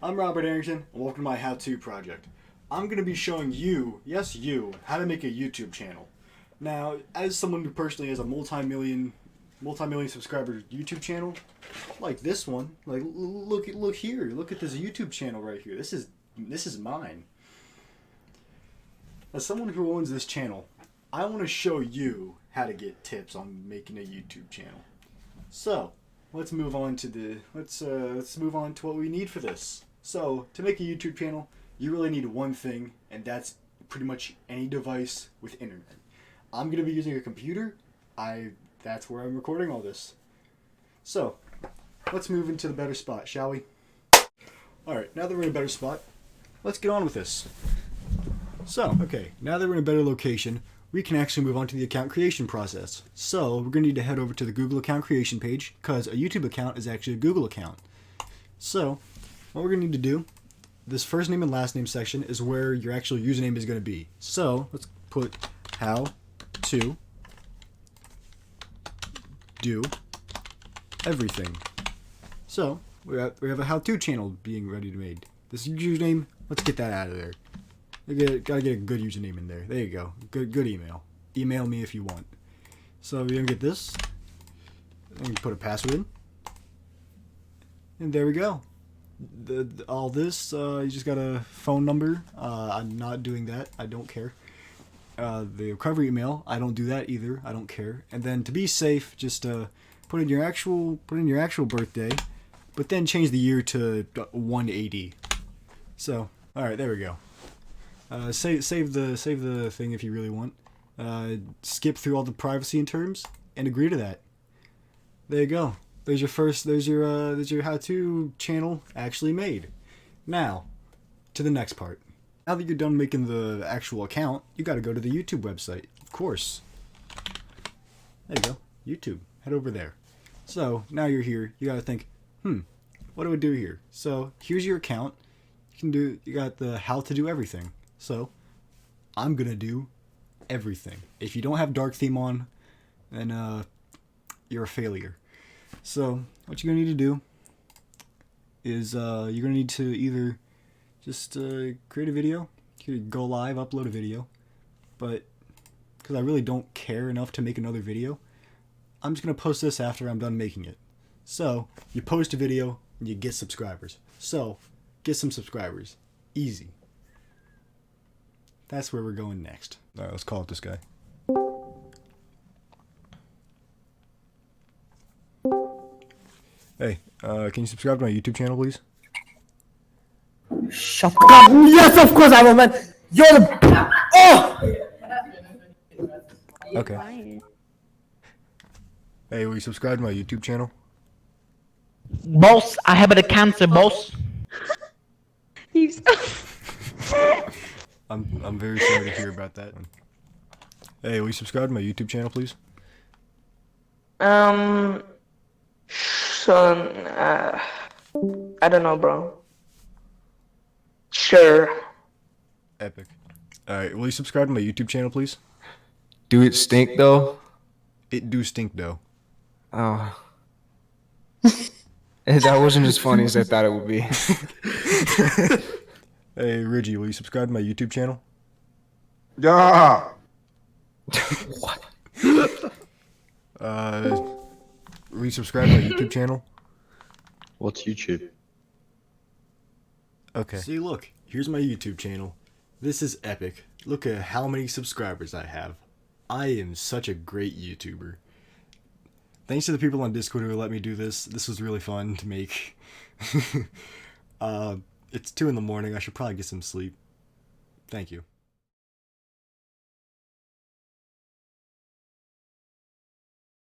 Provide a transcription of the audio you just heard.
I'm Robert Arrington, and welcome to my how-to project. I'm going to be showing you, yes you, how to make a YouTube channel. Now, as someone who personally has a multi-million subscriber YouTube channel, like this one, like look here, look at this YouTube channel right here. This is mine. As someone who owns this channel, I want to show you how to get tips on making a YouTube channel. So, let's move on to what we need for this. So, to make a YouTube channel, you really need one thing, and that's pretty much any device with internet. I'm going to be using a computer. That's where I'm recording all this. So, let's move into the better spot, shall we? Alright, now that we're in a better spot, let's get on with this. So, okay, now that we're in a better location, we can actually move on to the account creation process. So, we're going to need to head over to the Google account creation page, because a YouTube account is actually a Google account. So, what we're going to need to do, this first name and last name section is where your actual username is going to be. So, let's put how to do everything. So, we have a how-to channel being ready to made. This username, let's get that out of there. Gotta get a good username in there. There you go. Good email. Email me if you want. So we're gonna get this. And put a password in. And there we go. All this, you just got a phone number. I'm not doing that. I don't care. The recovery email, I don't do that either. I don't care. And then to be safe, just put in your actual birthday, but then change the year to 180. So, all right, there we go. Save the thing if you really want. Skip through all the privacy and terms and agree to that. There you go. There's your how-to channel actually made. Now, to the next part. Now that you're done making the actual account, you got to go to the YouTube website, of course. There you go, YouTube. Head over there. So now you're here. You got to think, what do I do here? So here's your account. You got the how to do everything. So, I'm gonna do everything. If you don't have dark theme on, then you're a failure. So, what you're gonna need to do is you're gonna need to either just create a video, you could go live, upload a video, but because I really don't care enough to make another video, I'm just gonna post this after I'm done making it. So, you post a video and you get subscribers. So, get some subscribers. Easy. That's where we're going next. Alright, let's call it this guy. Hey, can you subscribe to my YouTube channel, please? Shut up! Yes, of course I will, man! You're the... Oh! Okay. Hey, will you subscribe to my YouTube channel? Boss, I have the cancer, boss. He's... I'm very sorry to hear about that. Hey, will you subscribe to my YouTube channel, please? Son, I don't know, bro. Sure. Epic. Alright, will you subscribe to my YouTube channel, please? Do it stink though? It do stink, though. Oh. That wasn't as funny as I thought it would be. Hey, Reggie, will you subscribe to my YouTube channel? Yeah. What? Will you subscribe to my YouTube channel? What's YouTube? Okay. See, look, here's my YouTube channel. This is epic. Look at how many subscribers I have. I am such a great YouTuber. Thanks to the people on Discord who let me do this. This was really fun to make. It's 2 in the morning. I should probably get some sleep. Thank you.